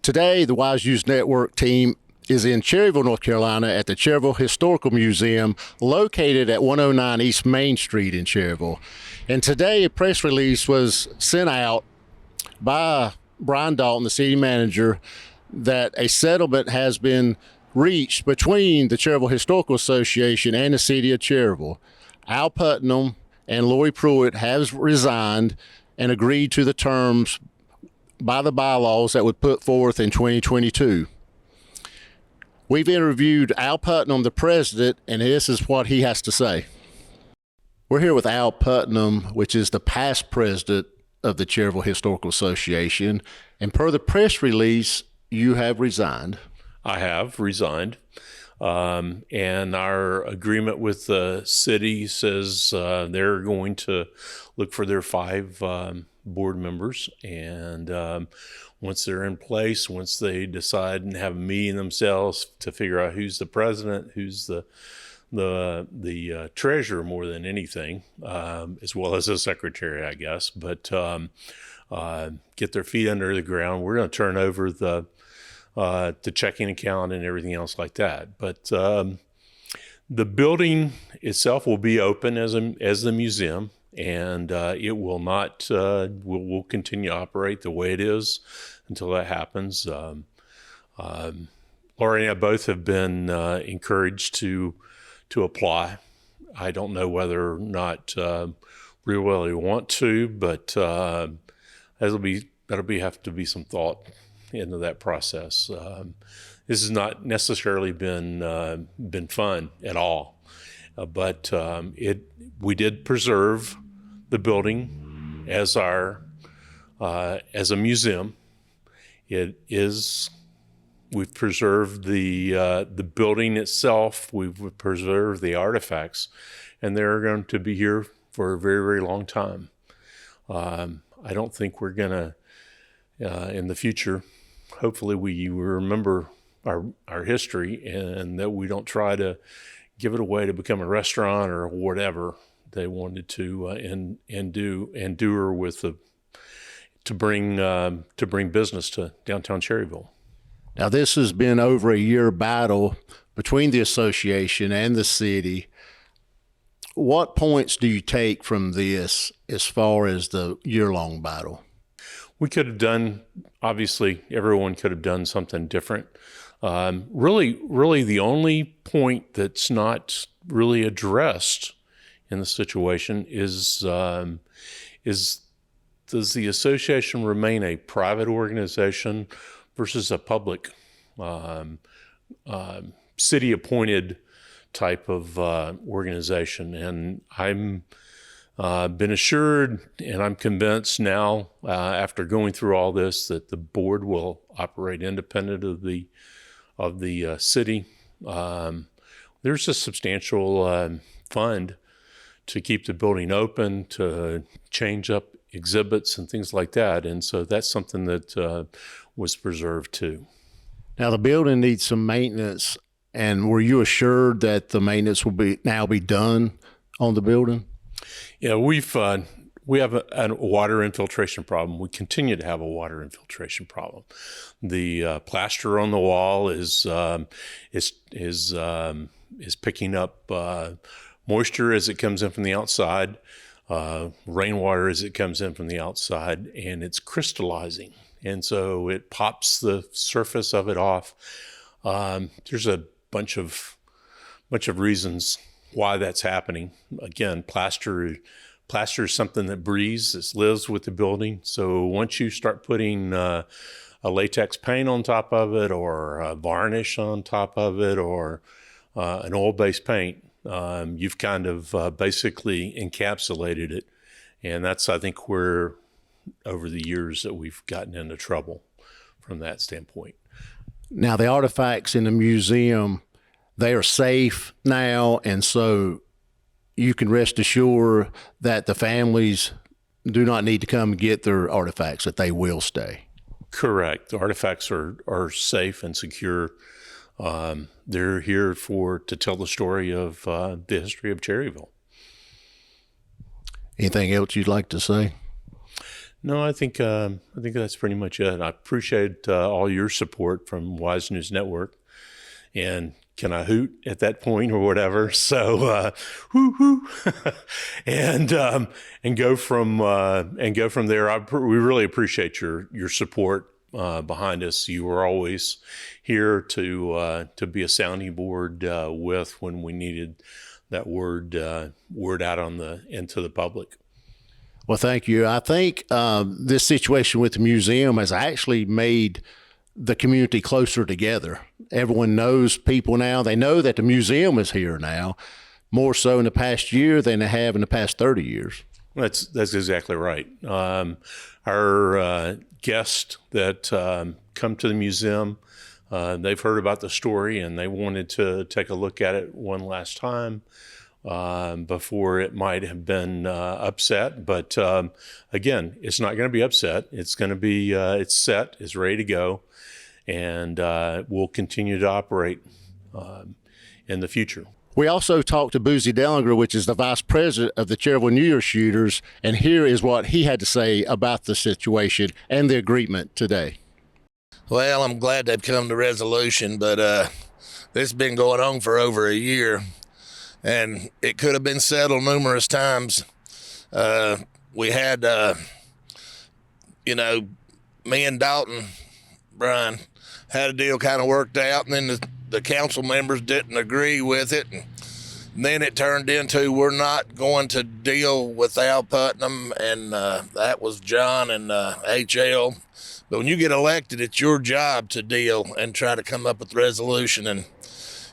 Today, the Wise Use Network team is in Cherryville, North Carolina at the Cherryville Historical Museum located at 109 East Main Street in Cherryville. And today, a press release was sent out by Brian Dalton, the city manager, that a settlement has been reached between the Cherryville Historical Association and the city of Cherryville. Al Putnam and Lori Pruitt have resigned and agreed to the terms by the bylaws that would put forth in 2022. We've interviewed Al Putnam, the president, and this is what he has to say. We're here with Al Putnam, which is the past president of the Cherryville Historical Association, and per the press release, you have resigned. I have resigned, and our agreement with the city says they're going to look for their 5 board members, and once they're in place, once they decide and have a meeting themselves to figure out who's the president, who's the treasurer more than anything, as well as the secretary, I guess, but get their feet under the ground. We're going to turn over the checking account and everything else like that. But the building itself will be open as the museum, and it will not will continue to operate the way it is until that happens. Laurie and I both have been encouraged to apply. I don't know whether or not we really want to, but that'll have to be some thought into that process. This has not necessarily been fun at all, but we did preserve the building as a museum. We've preserved the building itself. We've preserved the artifacts, and they're going to be here for a very, very long time. I don't think we're gonna in the future. Hopefully, we remember our history, and that we don't try to give it away to become a restaurant or whatever they wanted to endure with to bring business to downtown Cherryville. Now, this has been over a year battle between the association and the city. What points do you take from this as far as the year-long battle? We could have done, obviously, everyone could have done something different. Really, the only point that's not really addressed in the situation is does the association remain a private organization versus a public, city-appointed type of organization? And I'm been assured, and I'm convinced now, after going through all this, that the board will operate independent of the city. There's a substantial fund to keep the building open, to change up exhibits and things like that, and so that's something that was preserved too. Now, the building needs some maintenance, and were you assured that the maintenance will now be done on the building? Yeah, we have a water infiltration problem. We continue to have a water infiltration problem. The plaster on the wall is picking up moisture as it comes in from the outside, rainwater as it comes in from the outside, and it's crystallizing. And so it pops the surface of it off. There's a bunch of reasons why that's happening. Again, plaster is something that breathes, it lives with the building. So once you start putting a latex paint on top of it, or a varnish on top of it, or an oil-based paint, you've kind of basically encapsulated it. And that's, I think, where over the years that we've gotten into trouble from that standpoint. Now, the artifacts in the museum, they are safe now, and so you can rest assured that the families do not need to come and get their artifacts, that they will stay. Correct. The artifacts are safe and secure. They're here to tell the story of the history of Cherryville. Anything else you'd like to say? No, I think that's pretty much it. I appreciate all your support from Wise News Network, and can I hoot at that point or whatever? So, whoo hoo, and go from there. We really appreciate your support behind us. You were always here to be a sounding board with when we needed that word out into the public. Well, thank you. I think this situation with the museum has actually made the community closer together. Everyone knows people now. They know that the museum is here now, more so in the past year than they have in the past 30 years. That's exactly right. Our guests that come to the museum, they've heard about the story and they wanted to take a look at it one last time before it might have been upset. But again, it's not going to be upset. It's going to be it's set, it's ready to go, and we'll continue to operate in the future. We also talked to Boozy Dellinger, which is the vice president of the Cherryville New Year Shooters, and here is what he had to say about the situation and the agreement today. Well, I'm glad they've come to resolution, but this has been going on for over a year, and it could have been settled numerous times. We had, me and Dalton, Brian, had a deal kind of worked out, and then the council members didn't agree with it. And then it turned into we're not going to deal with Al Putnam, and that was John and HL. But when you get elected, it's your job to deal and try to come up with a resolution, and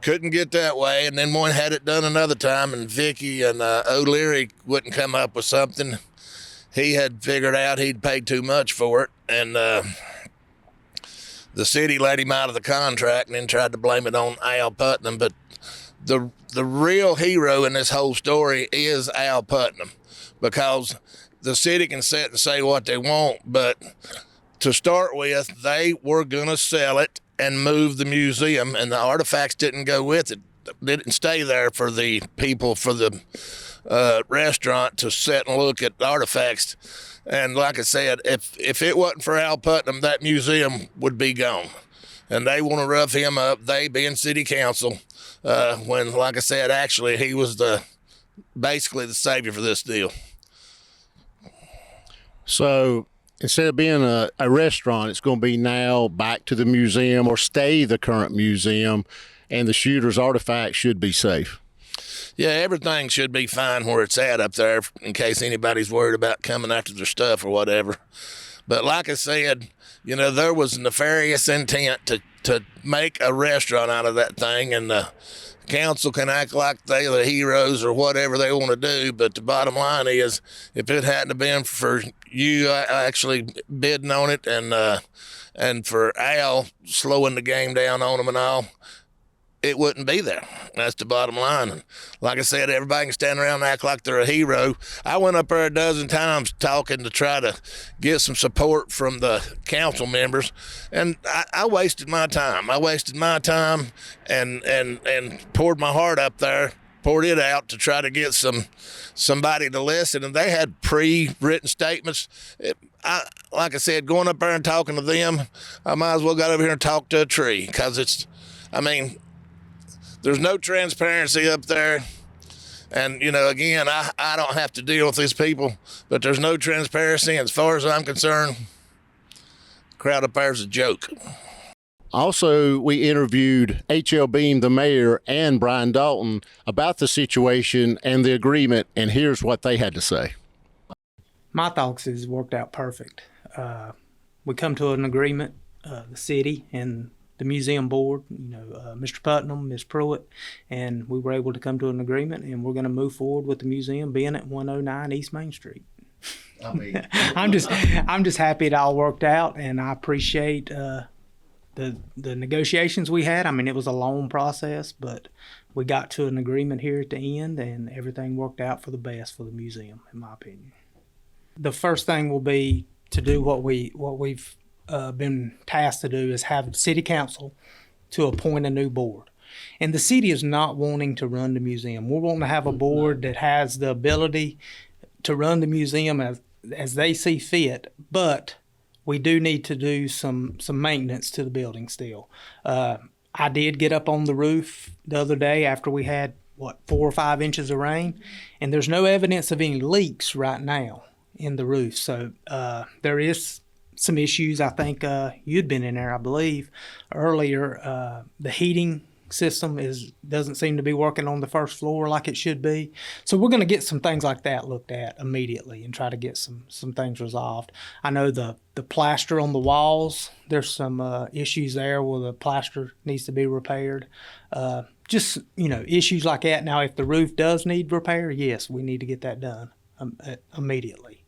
couldn't get that way. And then one had it done another time, and Vicky and O'Leary wouldn't come up with something. He had figured out he'd paid too much for it, and the city let him out of the contract and then tried to blame it on Al Putnam. But the real hero in this whole story is Al Putnam, because the city can sit and say what they want, but to start with, they were going to sell it and move the museum, and the artifacts didn't go with it. They didn't stay there for the people, for the restaurant to sit and look at the artifacts. And like I said, if it wasn't for Al Putnam, that museum would be gone. And they want to rough him up, they being city council, when, like I said, actually he was basically the savior for this deal. So instead of being a restaurant, it's going to be now back to the museum or stay the current museum, and the shooter's artifacts should be safe. Yeah, everything should be fine where it's at up there in case anybody's worried about coming after their stuff or whatever. But like I said, there was nefarious intent to make a restaurant out of that thing, and the council can act like they're the heroes or whatever they want to do. But the bottom line is, if it hadn't have been for you actually bidding on it and for Al slowing the game down on them and all, it wouldn't be there. That's the bottom line. And like I said, everybody can stand around and act like they're a hero. I went up there a dozen times talking to try to get some support from the council members, and I wasted my time. I wasted my time and poured my heart up there, poured it out to try to get somebody to listen, and they had pre-written statements. Like I said, going up there and talking to them, I might as well got over here and talk to a tree, because there's no transparency up there. And, again, I don't have to deal with these people, but there's no transparency. As far as I'm concerned, the crowd up there is a joke. Also, we interviewed H.L. Beam, the mayor, and Brian Dalton about the situation and the agreement, and here's what they had to say. My thoughts is worked out perfect. We come to an agreement, the city and the museum board, Mr. Putnam, Ms. Pruitt, and we were able to come to an agreement, and we're going to move forward with the museum being at 109 East Main Street. I'm just happy it all worked out, and I appreciate the negotiations we had. It was a long process, but we got to an agreement here at the end, and everything worked out for the best for the museum, in my opinion. The first thing will be to do what we've been tasked to do, is have city council to appoint a new board. And the city is not wanting to run the museum. We're wanting to have a board that has the ability to run the museum as they see fit, but we do need to do some maintenance to the building still. I did get up on the roof the other day after we had 4 or 5 inches of rain, and there's no evidence of any leaks right now in the roof. So there is some issues. I think you'd been in there, I believe, earlier. The heating system doesn't seem to be working on the first floor like it should be. So we're going to get some things like that looked at immediately and try to get some things resolved. I know the plaster on the walls, there's some issues there where the plaster needs to be repaired. Just, issues like that. Now, if the roof does need repair, yes, we need to get that done immediately.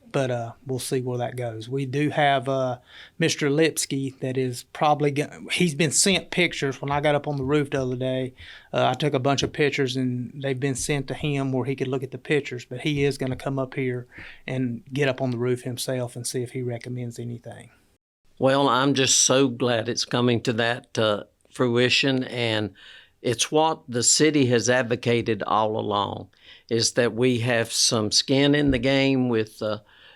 But we'll see where that goes. We do have Mr. Lipsky that is probably he's been sent pictures. When I got up on the roof the other day, I took a bunch of pictures and they've been sent to him where he could look at the pictures. But he is going to come up here and get up on the roof himself and see if he recommends anything. Well, I'm just so glad it's coming to that fruition, and it's what the city has advocated all along, is that we have some skin in the game with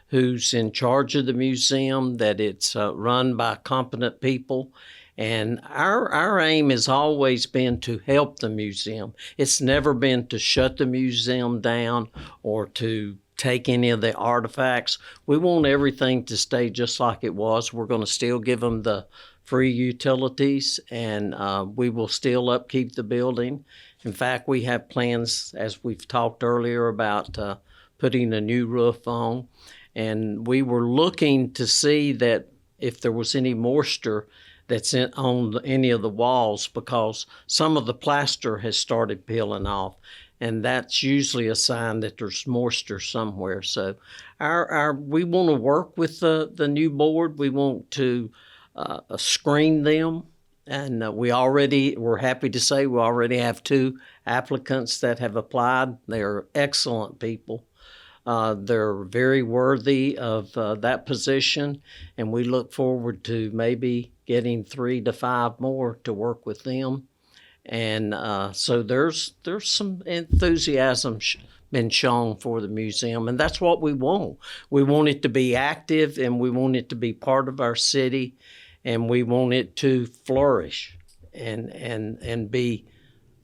who's in charge of the museum, that it's run by competent people. And our aim has always been to help the museum. It's never been to shut the museum down or to take any of the artifacts. We want everything to stay just like it was. We're going to still give them the free utilities, and we will still upkeep the building. In fact, we have plans, as we've talked earlier, about putting a new roof on. And we were looking to see that if there was any moisture that's on any of the walls, because some of the plaster has started peeling off. And that's usually a sign that there's moisture somewhere. So we want to work with the new board. We want to screen them. And we're happy to say we already have 2 applicants that have applied. They're excellent people. They're very worthy of that position, and we look forward to maybe getting 3 to 5 more to work with them. And so there's some enthusiasm been shown for the museum, and that's what we want. We want it to be active, and we want it to be part of our city, and we want it to flourish and be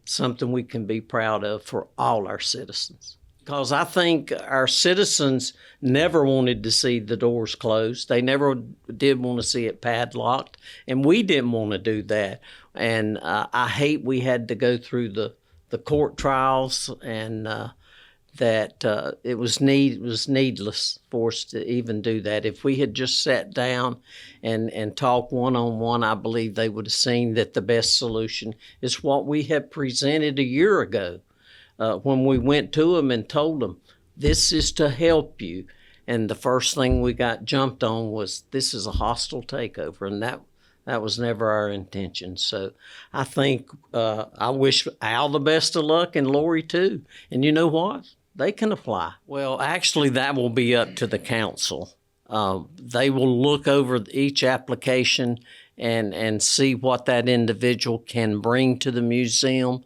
something we can be proud of for all our citizens. Because I think our citizens never wanted to see the doors closed. They never did want to see it padlocked, and we didn't want to do that. And I hate we had to go through the court trials, and that it was needless for us to even do that. If we had just sat down and talked one-on-one, I believe they would have seen that the best solution is what we had presented a year ago. When we went to them and told them, this is to help you. And the first thing we got jumped on was, this is a hostile takeover. And that was never our intention. So I think I wish Al the best of luck, and Lori too. And you know what? They can apply. Well, actually, that will be up to the council. They will look over each application and see what that individual can bring to the museum.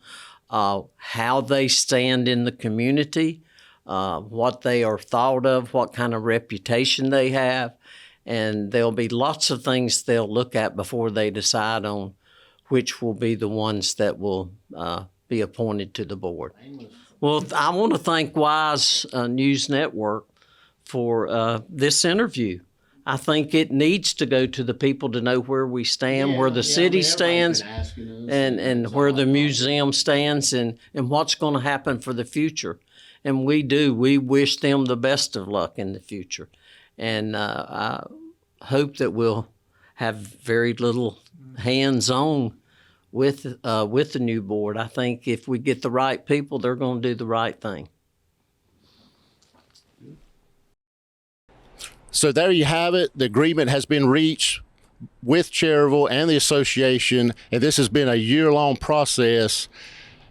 How they stand in the community, what they are thought of, what kind of reputation they have. And there'll be lots of things they'll look at before they decide on which will be the ones that will be appointed to the board. Well, I want to thank Wise News Network for this interview. I think it needs to go to the people to know where we stand, where the city stands, and where the museum stands, and what's going to happen for the future. And we wish them the best of luck in the future. And I hope that we'll have very little hands-on with the new board. I think if we get the right people, they're going to do the right thing. So there you have it. The agreement has been reached with Cherryville and the association, and this has been a year-long process.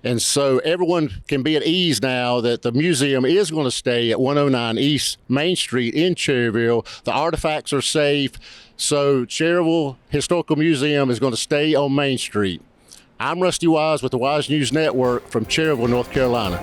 And so everyone can be at ease now that the museum is going to stay at 109 East Main Street in Cherryville. The artifacts are safe. So Cherryville Historical Museum is going to stay on Main Street. I'm Rusty Wise with the Wise News Network from Cherryville, North Carolina.